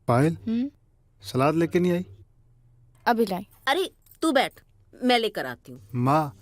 पायल सलाद लेके नहीं आई? अभी लाई। अरे तू बैठ, मैं लेकर आती हूँ। माँ,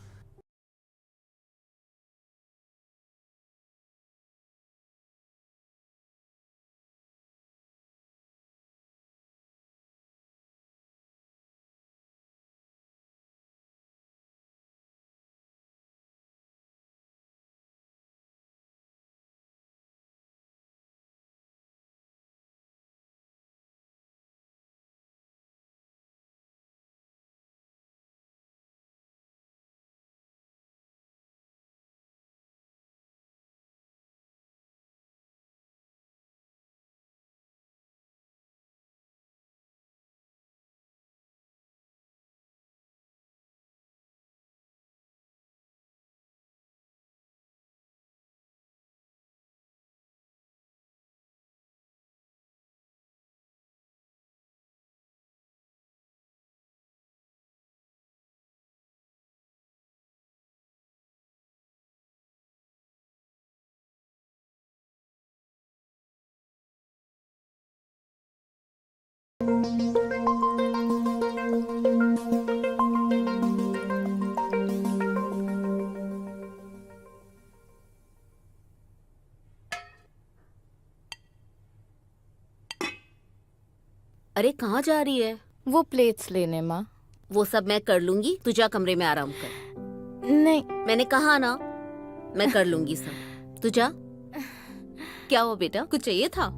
अरे कहाँ जा रही है? वो प्लेट्स लेने माँ। वो सब मैं कर लूंगी, तू जा कमरे में आराम कर। नहीं, मैंने कहा ना, मैं कर लूंगी सब, तू जा। क्या हुआ बेटा, कुछ चाहिए था?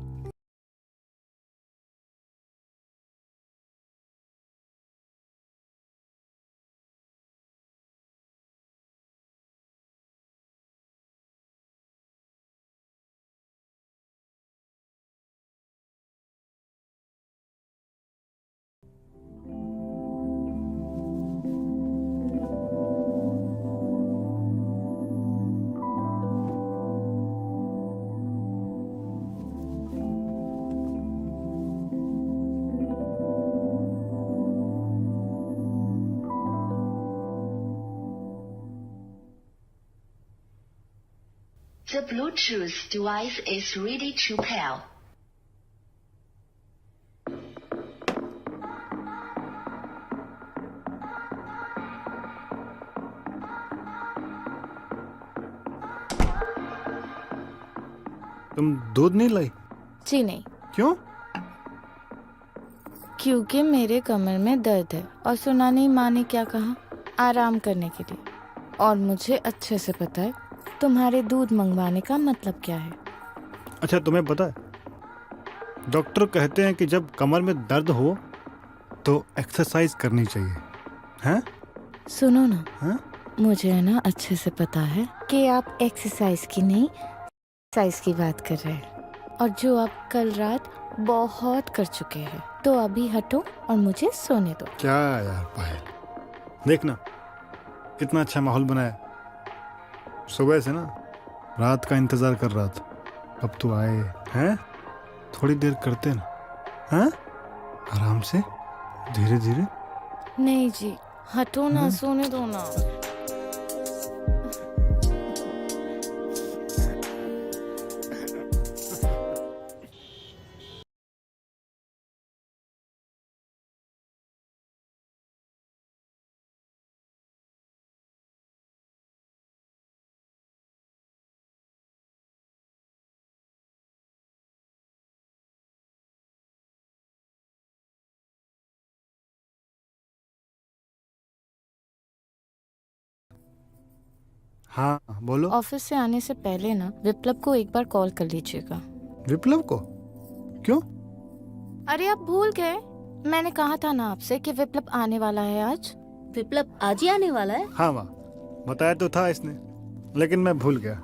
The Bluetooth device is ready to pair. तुम दूध नहीं लाई? जी नहीं, क्यों? क्योंकि मेरे कमर में दर्द है और सुना नहीं माँ ने क्या कहा, आराम करने के लिए। और मुझे अच्छे से पता है तुम्हारे दूध मंगवाने का मतलब क्या है। अच्छा, तुम्हें पता है डॉक्टर कहते हैं कि जब कमर में दर्द हो तो एक्सरसाइज करनी चाहिए, हैं? सुनो ना, हाँ? मुझे है ना अच्छे से पता है कि आप एक्सरसाइज की नहीं, साइज की बात कर रहे हैं, और जो आप कल रात बहुत कर चुके हैं। तो अभी हटो और मुझे सोने दो। क्या यार पायल, देखना कितना अच्छा माहौल बनाया। सुबह से ना रात का इंतजार कर रहा था, अब तो आए हैं। थोड़ी देर करते ना, हैं? आराम से, धीरे धीरे। नहीं जी, हटो ना, सोने दो ना। हाँ बोलो। ऑफिस से आने से पहले ना विप्लव को एक बार कॉल कर लीजिएगा। विप्लव को? क्यों? अरे आप भूल गए, मैंने कहा था ना आपसे कि विप्लव आने वाला है आज। विप्लव आज ही आने वाला है? हाँ माँ, बताया तो था इसने, लेकिन मैं भूल गया।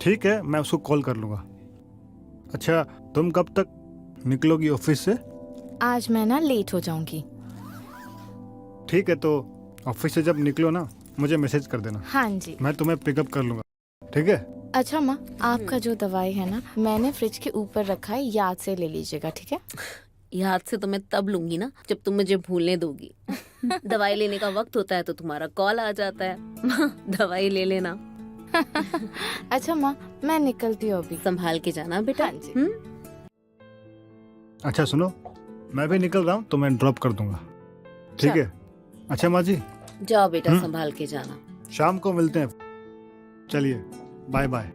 ठीक है, मैं उसको कॉल कर लूँगा। अच्छा, तुम कब तक निकलोगी ऑफिस से? आज मैं ना लेट हो जाऊंगी। ठीक है, तो ऑफिस से जब निकलो ना मुझे मैसेज कर देना। हाँ जी। मैं तुम्हें पिकअप कर लूँगा, ठीक है? अच्छा माँ, आपका जो दवाई है ना मैंने फ्रिज के ऊपर रखा है, याद से ले लीजिएगा, ठीक है? याद से तो मैं तब लूंगी ना जब तुम मुझे भूलने दोगी। दवाई लेने का वक्त होता है तो तुम्हारा कॉल आ जाता है। दवाई ले लेना। अच्छा माँ, मैं निकलती हूँ अभी। संभाल के जाना बेटा। हाँ जी। अच्छा सुनो, मैं भी निकल रहा हूँ तो मैं ड्रॉप कर दूंगा, ठीक चल। है? अच्छा माँ जी, जाओ बेटा, संभाल के जाना। शाम को मिलते हैं। चलिए, bye bye.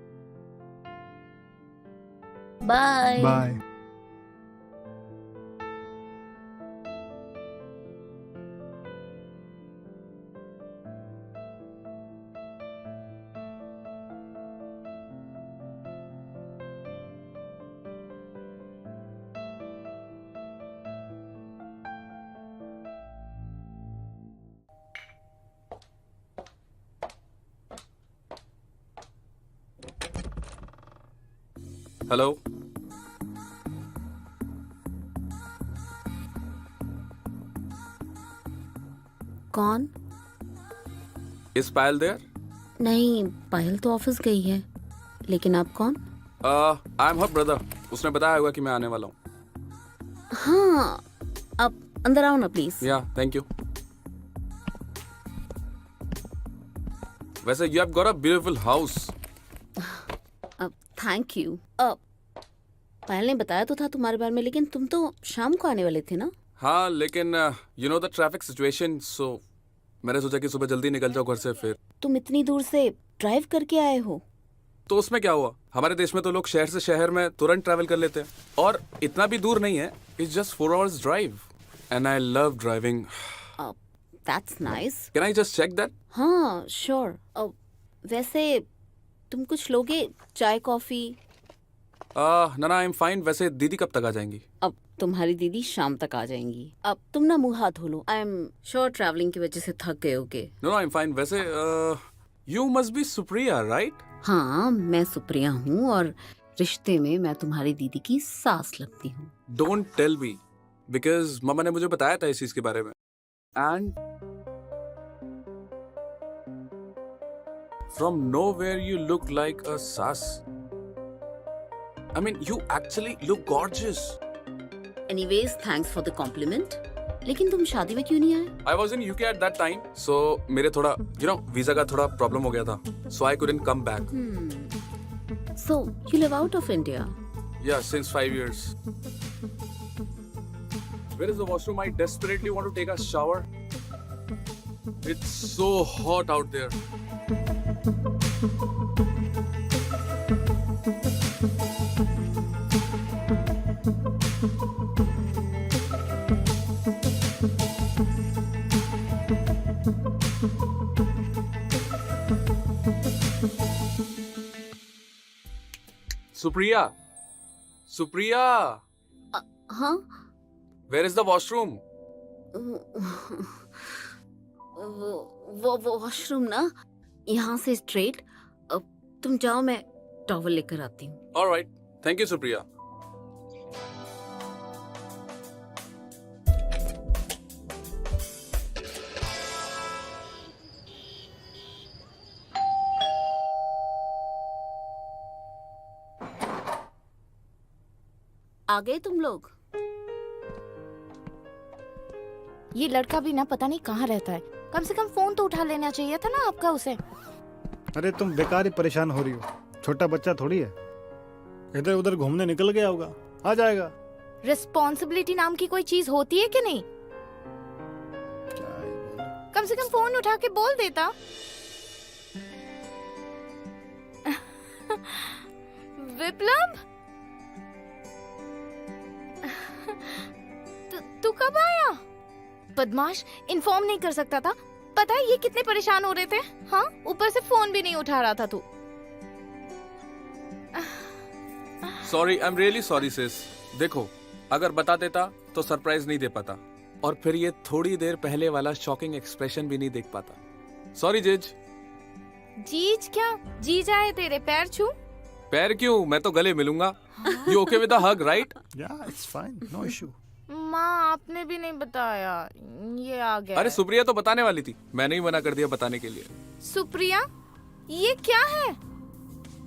Bye. Bye. Hello. कौन? Is Payal there? नहीं, पायल तो ऑफिस गई है, लेकिन आप कौन? I am her brother. उसने बताया होगा कि मैं आने वाला हूँ। हाँ, आप अंदर आओ ना प्लीज। या थैंक यू। वैसे you have got a beautiful house. अब थैंक यू। अब पायल ने बताया तो था तुम्हारे बारे में, लेकिन तुम तो शाम को आने वाले थे ना? हाँ, लेकिन you know the traffic situation, so मैंने सोचा कि सुबह जल्दी निकल जाओ घर से। फिर तुम इतनी दूर से ड्राइव करके आए हो? तो उसमें क्या हुआ? हमारे देश में तो लोग शहर से शहर में तुरंत ट्रैवल कर लेते हैं, और इतना भी दूर नहीं है। It's just 4 hours drive and I love driving. That's nice. Can I just check that? हाँ श्योर। वैसे तुम कुछ लोगे? चाय कॉफी? ना आई एम फाइन। वैसे दीदी कब तक आ जाएंगी? अब तुम्हारी दीदी शाम तक आ जाएंगी। अब तुम ना मुंह हाथ धो लो। आई एम श्योर ट्रैवलिंग की वजह से थक गए होगे। No I am fine. वैसे you must be Supriya, right? हाँ, मैं सुप्रिया हूँ और रिश्ते में मैं तुम्हारी दीदी की सास लगती हूँ। डोंट टेल मी, बिकॉज मम्मा ने मुझे बताया था इस चीज के बारे में। And from nowhere you look like a सास। I mean, you actually look gorgeous. Anyways, thanks for the compliment. लेकिन तुम शादी में क्यों नहीं आए? I was in UK at that time, so मेरे थोड़ा, you know, वीजा का थोड़ा प्रॉब्लम हो गया था, so I couldn't come back. So you live out of India? Yeah, since 5 years. Where is the washroom? I desperately want to take a shower. It's so hot out there. Supriya! Supriya! हाँ? Where is the washroom? वो washroom ना यहाँ से straight. तुम जाओ, मैं towel लेकर आती हूँ। Alright. Thank you, Supriya. आ गए तुम लोग? ये लड़का भी ना पता नहीं कहाँ रहता है। कम से कम फोन तो उठा लेना चाहिए था ना आपका उसे। अरे तुम बेकार ही परेशान हो रही हो, छोटा बच्चा थोड़ी है, इधर उधर घूमने निकल गया होगा, आ जाएगा। रिस्पॉन्सिबिलिटी नाम की कोई चीज होती है कि नहीं? कम से कम फोन उठा के बोल देता। विप्लव, तू कब आया? बदमाश, इन्फॉर्म नहीं कर सकता था? पता है ये कितने परेशान हो रहे थे। हाँ, ऊपर से फोन भी नहीं उठा रहा था तू। Sorry, I'm really sorry, sis. देखो, अगर बता देता तो सरप्राइज नहीं दे पाता, और फिर ये थोड़ी देर पहले वाला शॉकिंग एक्सप्रेशन भी नहीं देख पाता। सॉरी जीज। जीज क्या? जीजा है तेरे, पैर छू। पैर क्यों? मैं तो गले मिलूंगा। You okay with a hug, right? Yeah, it's fine, no issue. माँ, आपने भी नहीं बताया, ये आ गया। अरे सुप्रिया तो बताने वाली थी, मैंने ही मना कर दिया बताने के लिए। सुप्रिया, ये क्या है?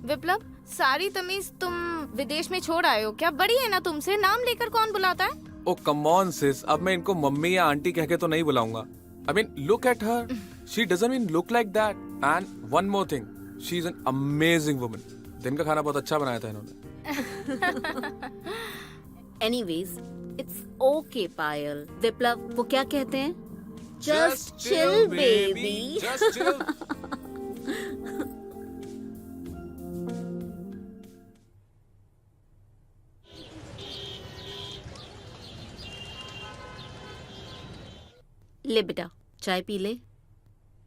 विप्लव, सारी तमीज तुम विदेश में छोड़ आए हो क्या? बड़ी है ना तुमसे, नाम लेकर कौन बुलाता है? ओ कम ऑन सिस, अब मैं इनको मम्मी या आंटी कह के तो नहीं बुलाऊंगा। I mean look at her, she doesn't even look like that. And one more thing, she is an amazing woman. दिन का खाना बहुत अच्छा बनाया था इन्होंने। Anyways, it's okay Payal. Viplav, वो क्या कहते हैं? Just chill baby. Just chill. ले बेटा, चाय पी ले।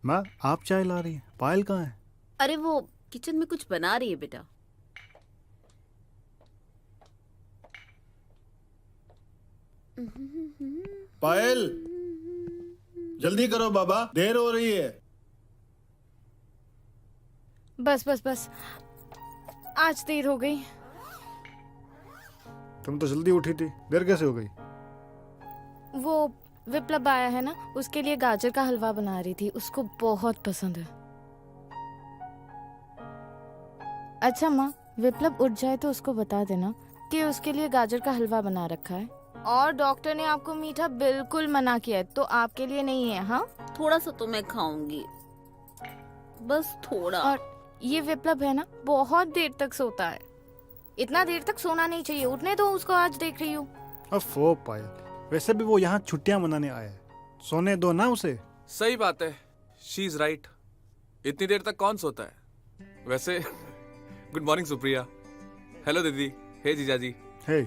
माँ, आप चाय ला रही हैं? पायल कहाँ है? अरे वो किचन में कुछ बना रही है बेटा। पायल, जल्दी करो बाबा, देर हो रही है। बस बस बस, आज देर हो गई। तुम तो जल्दी उठी थी, देर कैसे हो गई? वो विप्लव आया है ना, उसके लिए गाजर का हलवा बना रही थी, उसको बहुत पसंद है। अच्छा माँ, विप्लव उठ जाए तो उसको बता देना कि उसके लिए गाजर का हलवा बना रखा है, और डॉक्टर ने आपको मीठा बिल्कुल मना किया है, तो आपके लिए नहीं है। हाँ, थोड़ा सा तो मैं खाऊंगी, बस थोड़ा। और ये विप्लव है ना, बहुत देर तक सोता है। इतना देर तक सोना नहीं चाहिए, उठने दो उसको, आज देख रही हूँ। अफो पायल, वैसे भी वो यहाँ छुट्टियां मनाने आया है, सोने दो ना उसे। सही बात है, शी इज राइट। इतनी देर तक कौन सोता है वैसे। Good morning Supriya. हेलो दीदी। हे जीजाजी। हे,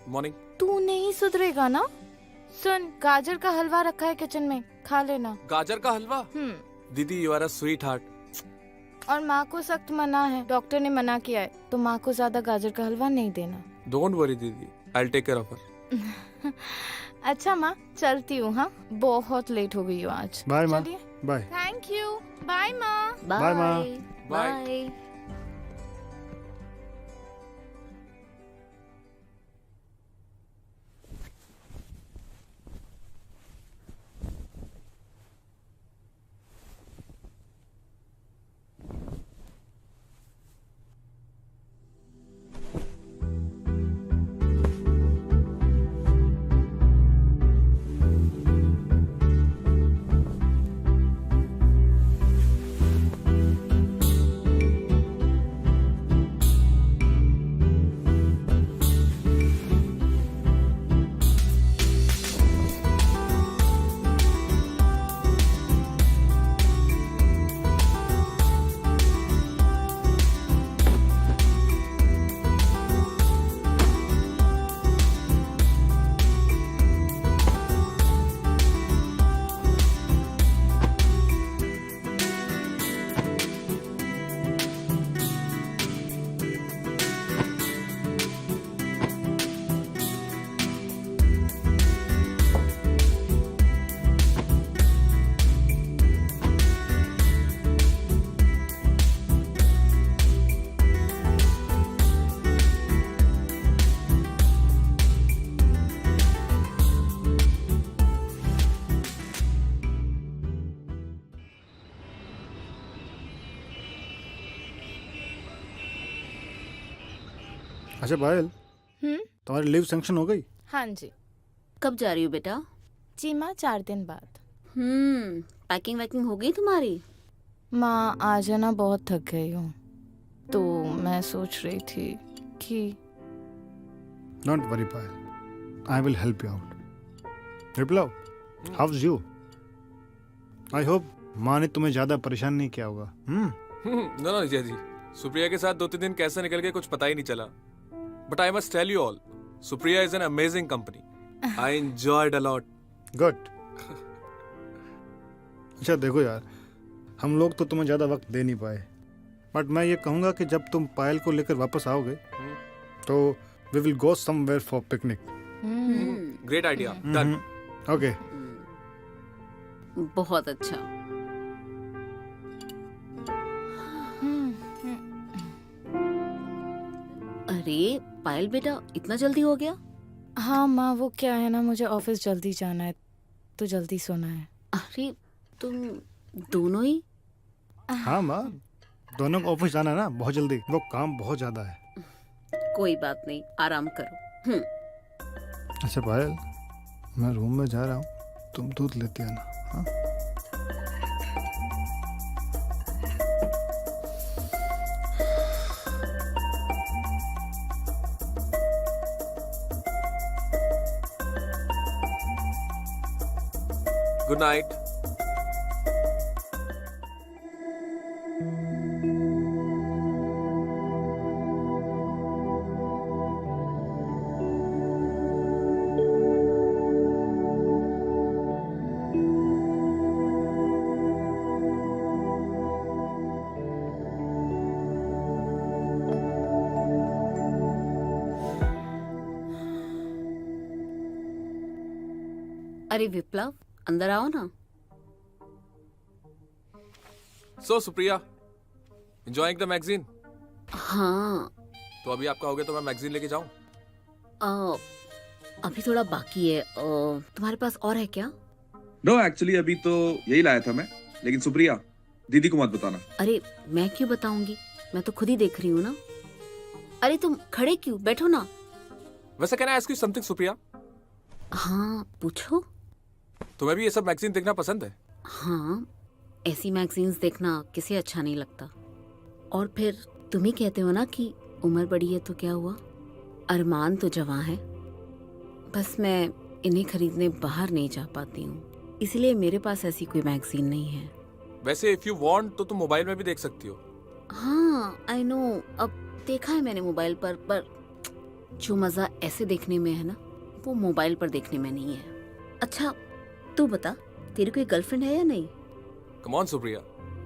मॉर्निंग। तू नहीं सुधरेगा ना? सुन, गाजर का हलवा रखा है किचन में, खा लेना। गाजर का हलवा? दीदी you are a sweetheart. और माँ को सख्त मना है, डॉक्टर ने मना किया है, तो माँ को ज्यादा गाजर का हलवा नहीं देना। डोंट वरी दीदी, I will take care of her. अच्छा माँ, चलती हूँ। हाँ, बहुत लेट हो गई हूँ आज। बाय माँ। चलिए। बाय। Thank you. बाय माँ। बाय, माँ। बाय। बाय। अच्छा पायल, हम्म, तुम्हारी लीव सैंक्शन हो गई? हाँ जी। कब जा रही हो बेटा? जी माँ, 4 दिन बाद। पैकिंग वैकिंग हो गई तुम्हारी? माँ, आज है ना बहुत थक गई हूँ, तो मैं सोच रही थी कि don't worry Payal, I will help you out. Viplav, how's you? I hope माँ ने तुम्हें ज्यादा परेशान नहीं किया होगा। नो नो जीजाजी, सुप्रिया के साथ 2-3 दिन कैसे निकल गए कुछ पता ही नहीं चला। But I must tell you all, Supriya is an amazing company. I enjoyed a lot. Good. अच्छा देखो यार, हम लोग तो तुम्हें ज्यादा वक्त दे नहीं पाए, बट मैं ये कहूंगा कि जब तुम पायल को लेकर वापस आओगे तो we will go somewhere for picnic. Great idea, done. Okay. बहुत अच्छा। अरे पायल बेटा, इतना जल्दी हो गया? हाँ माँ, वो क्या है ना, मुझे ऑफिस जल्दी जाना है, तो जल्दी सोना है। अरे तुम दोनों ही? हाँ माँ, दोनों को ऑफिस जाना है ना बहुत जल्दी, वो काम बहुत ज्यादा है। कोई बात नहीं, आराम करो। अच्छा पायल, मैं रूम में जा रहा हूँ, तुम दूध लेते आना। हाँ? Good night. अरे विप्लव, अंदर आओ ना। सो सुप्रिया, एंजॉयिंग द मैगजीन? हाँ, तो अभी आपका हो गया तो मैं मैगजीन लेके जाऊं? अभी थोड़ा बाकी है। तुम्हारे पास और है क्या? नो एक्चुअली अभी तो यही लाया था मैं, लेकिन सुप्रिया दीदी को मत बताना। अरे मैं क्यों बताऊंगी, मैं तो खुद ही देख रही हूँ ना। अरे तुम खड़े क्यों, बैठो ना। वैसे can I ask you something Supriya? हाँ पूछो। तुम्हें भी ये सब मैगजीन देखना पसंद है? हाँ, ऐसी मैगजीन्स देखना किसे अच्छा नहीं लगता। और फिर तुम ही कहते हो ना कि उम्र बड़ी है तो क्या हुआ, अरमान तो जवां है। बस मैं इन्हें खरीदने बाहर नहीं जा पाती हूँ, इसलिए मेरे पास ऐसी कोई मैगजीन नहीं है। वैसे इफ यू वांट तो तुम मोबाइल में भी देख सकती हो। हाँ आई नो, अब देखा है मैंने मोबाइल पर जो मजा ऐसे देखने में है ना, वो मोबाइल पर देखने में नहीं है। अच्छा तू बता, तेरी कोई गर्लफ्रेंड है या नहीं? कम ऑन सुप्रिया,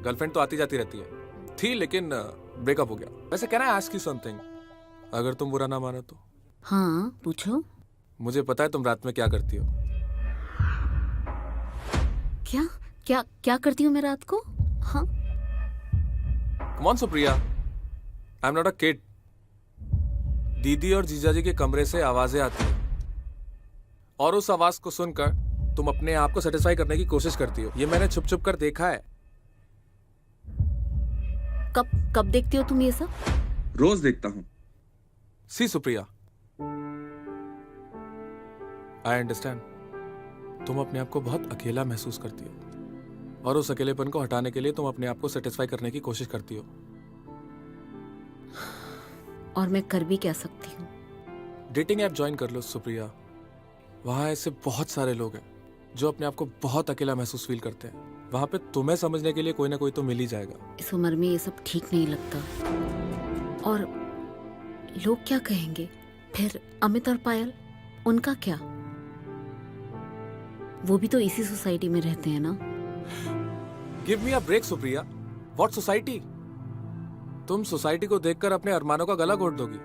गर्लफ्रेंड तो आती जाती रहती है। थी लेकिन ब्रेकअप हो गया। वैसे can I ask you something, अगर तुम बुरा ना मानो तो? हाँ पूछो। मुझे पता है तुम रात में क्या करती हो। क्या क्या क्या करती हूँ मैं रात को? हाँ come on Supriya, I am not a kid. दीदी और जीजाजी के कमरे से आवाजें आती हैं और उस आवाज को सुनकर तुम अपने आप को सेटिस्फाई करने की कोशिश करती हो। ये मैंने छुप छुप कर देखा है। कब कब देखते हो तुम ये सब? रोज देखता हूँ। सी सुप्रिया, आई अंडरस्टैंड, तुम अपने आप को बहुत अकेला महसूस करती हो और उस अकेलेपन को हटाने के लिए तुम अपने आप को सेटिस्फाई करने की कोशिश करती हो। और मैं कर भी क्या सकती हूँ? डेटिंग ऐप ज्वाइन कर लो सुप्रिया, वहां ऐसे बहुत सारे लोग हैं जो अपने आप को बहुत अकेला महसूस फील करते हैं। वहां पे तुम्हें समझने के लिए कोई ना कोई तो मिल ही जाएगा। इस उम्र में ये सब ठीक नहीं लगता। और लोग क्या कहेंगे फिर? अमित और पायल, उनका क्या? वो भी तो इसी सोसाइटी में रहते हैं ना। Give me a break Supriya, what society? तुम सोसाइटी को देखकर अपने अरमानों का गला घोट दोगी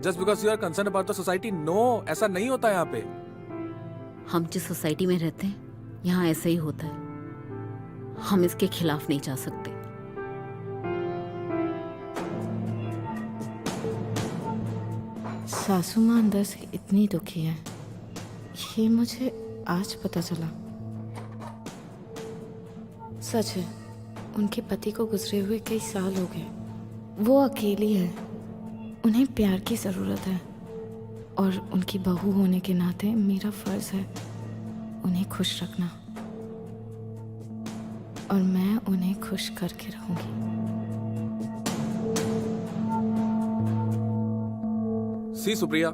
just because you are concern about the society. No, ऐसा नहीं होता यहाँ पे। हम जिस सोसाइटी में रहते हैं यहाँ ऐसा ही होता है, हम इसके खिलाफ नहीं जा सकते। सासू माँ अंदर से इतनी दुखी है, ये मुझे आज पता चला। सच है, उनके पति को गुजरे हुए कई साल हो गए। वो अकेली है, उन्हें प्यार की ज़रूरत है और उनकी बहू होने के नाते मेरा फर्ज है उन्हें खुश रखना, और मैं उन्हें खुश करके रहूंगी। सी सुप्रिया,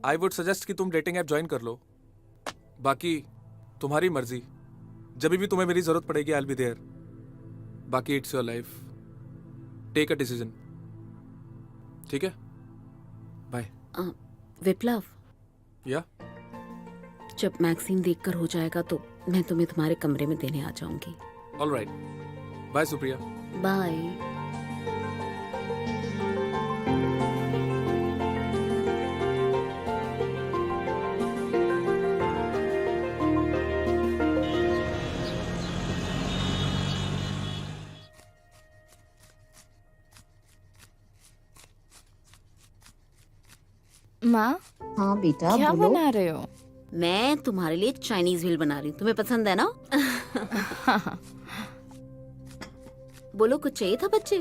आई वुड सजेस्ट कि तुम डेटिंग ऐप ज्वाइन कर लो। बाकी तुम्हारी मर्जी, जब भी तुम्हें मेरी जरूरत पड़ेगी आई विल बी देयर। बाकी it's your life, take a decision. ठीक है, बाय। विप्लव, या जब मैगजीन देखकर हो जाएगा तो मैं तुम्हें तुम्हारे कमरे में देने आ जाऊंगी। Alright, bye Supriya. बाय। माँ, हाँ बेटा क्या बोलो। बना रहे हो? मैं तुम्हारे लिए चाइनीज व्हील बना रही हूँ, तुम्हें पसंद है ना? बोलो, कुछ चाहिए था बच्चे?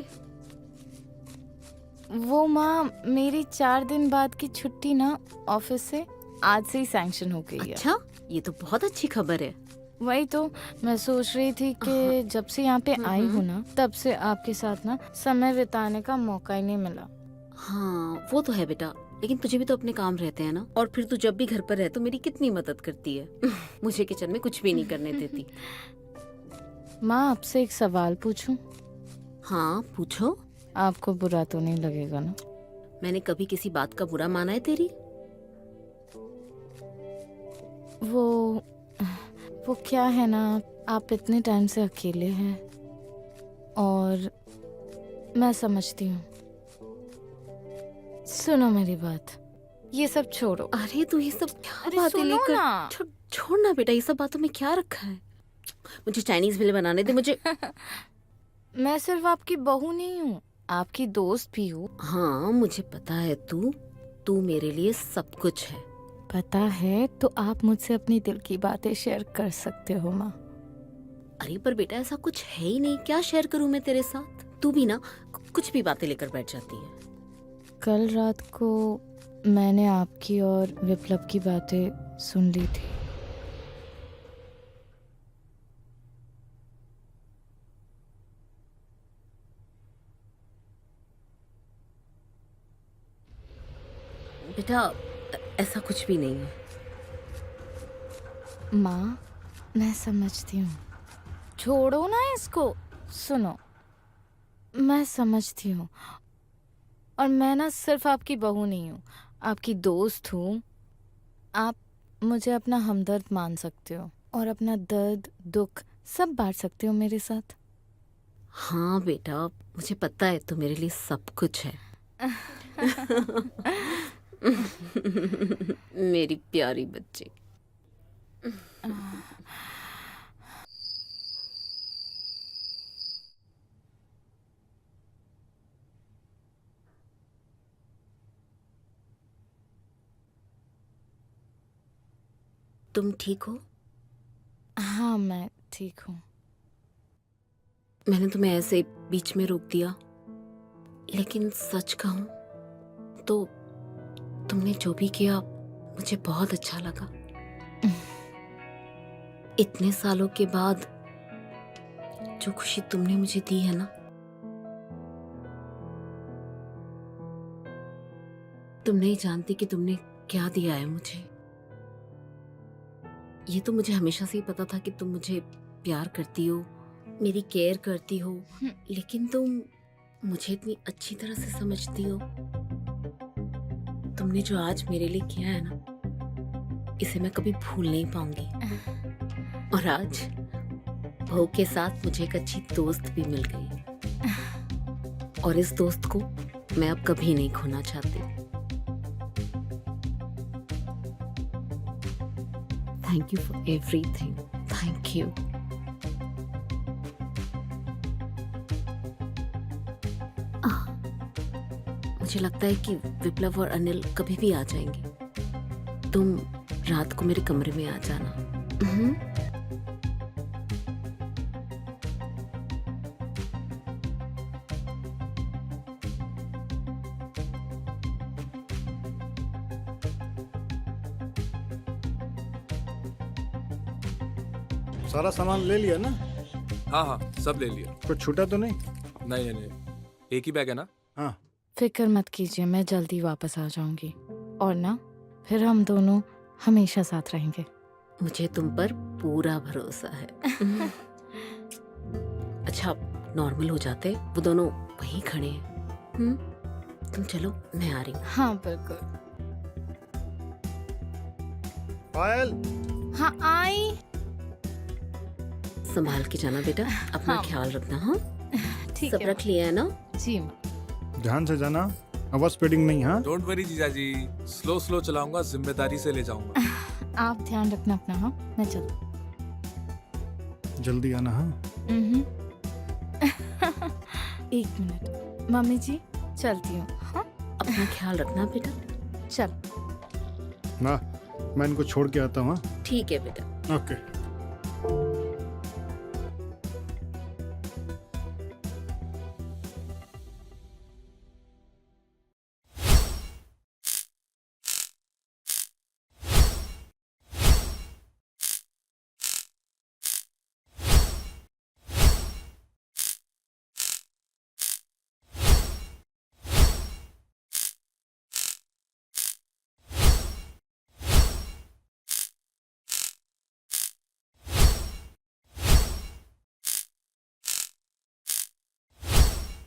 वो माँ, मेरी 4 दिन बाद की छुट्टी ना ऑफिस से आज से ही सैंक्शन हो गई है। अच्छा, ये तो बहुत अच्छी खबर है। वही तो मैं सोच रही थी कि जब से यहाँ पे आई हूँ ना, तब से आपके साथ ना समय बिताने का मौका ही नहीं मिला। हाँ वो तो है बेटा, लेकिन तुझे भी तो अपने काम रहते हैं ना। और फिर तू जब भी घर पर रहे तो मेरी कितनी मदद करती है। मुझे किचन में कुछ भी नहीं करने देती। माँ आपसे एक सवाल पूछूं? हाँ पूछो। आपको बुरा तो नहीं लगेगा ना? मैंने कभी किसी बात का बुरा माना है तेरी? वो क्या है ना, आप इतने टाइम से अकेले हैं और मैं समझती हूँ। सुनो मेरी बात, ये सब छोड़ो। अरे तू ये सब क्या अरे बातें सुनो लेकर ना। छोड़ना बेटा, ये सब बातों में क्या रखा है? मुझे चाइनीज भेल बनाने दे मुझे। मैं सिर्फ आपकी बहू नहीं हूँ, आपकी दोस्त भी हूँ। हाँ मुझे पता है, तू मेरे लिए सब कुछ है। पता है तो आप मुझसे अपनी दिल की बातें शेयर कर सकते हो माँ। अरे पर बेटा ऐसा कुछ है ही नहीं, क्या शेयर करूं मैं तेरे साथ? तू भी ना कुछ भी बातें लेकर बैठ जाती है। कल रात को मैंने आपकी और विप्लव की बातें सुन ली थी। बेटा ऐसा कुछ भी नहीं है। माँ मैं समझती हूँ, छोड़ो ना इसको। सुनो, मैं समझती हूँ और मैं ना सिर्फ आपकी बहू नहीं हूँ, आपकी दोस्त हूँ। आप मुझे अपना हमदर्द मान सकते हो और अपना दर्द दुख सब बांट सकते हो मेरे साथ। हाँ बेटा मुझे पता है, तू मेरे लिए सब कुछ है। मेरी प्यारी बच्ची। तुम ठीक हो? हाँ मैं ठीक हूँ। मैंने तुम्हें ऐसे बीच में रोक दिया, लेकिन सच कहूं तो तुमने जो भी किया मुझे बहुत अच्छा लगा। इतने सालों के बाद जो खुशी तुमने मुझे दी है ना, तुम नहीं जानती कि तुमने क्या दिया है मुझे। ये तो मुझे हमेशा से ही पता था कि तुम मुझे प्यार करती हो, मेरी केयर करती हो, लेकिन तुम मुझे इतनी अच्छी तरह से समझती हो। तुमने जो आज मेरे लिए किया है ना, इसे मैं कभी भूल नहीं पाऊंगी। और आज बहू के साथ मुझे एक अच्छी दोस्त भी मिल गई, और इस दोस्त को मैं अब कभी नहीं खोना चाहती। Thank you for everything. Thank you. मुझे लगता है कि विप्लव और अनिल कभी भी आ जाएंगे। तुम रात को मेरे कमरे में आ जाना। सारा सामान ले लिया ना? हाँ हाँ सब ले लिया। कुछ छूटा तो नहीं? नहीं नहीं, एक ही बैग है ना। हाँ फिक्र मत कीजिए, मैं जल्दी वापस आ जाऊंगी और ना फिर हम दोनों हमेशा साथ रहेंगे। मुझे तुम पर पूरा भरोसा है। अच्छा नॉर्मल हो जाते, वो दोनों वहीं खड़े हैं। तुम चलो मैं आ रही हूँ। हाँ बिल्कुल। पायल। हाँ आई। संभाल के जाना बेटा, अपना हाँ। ख्याल रखना। हाँ ठीक सब है रख लिया है ना? जी। ध्यान से जाना, ओवर स्पीडिंग नहीं। हाँ डोंट वरी जीजा जी, स्लो स्लो चलाऊंगा, जिम्मेदारी से ले जाऊंगा। आप ध्यान रखना अपना। हाँ मैं चल। जल्दी आना। हाँ एक मिनट मम्मी जी, चलती हूँ। हाँ अपना ख्याल रखना बेटा। चल। ना मैं इनको छोड़ के आता हूँ। हाँ ठीक है बेटा। ओके।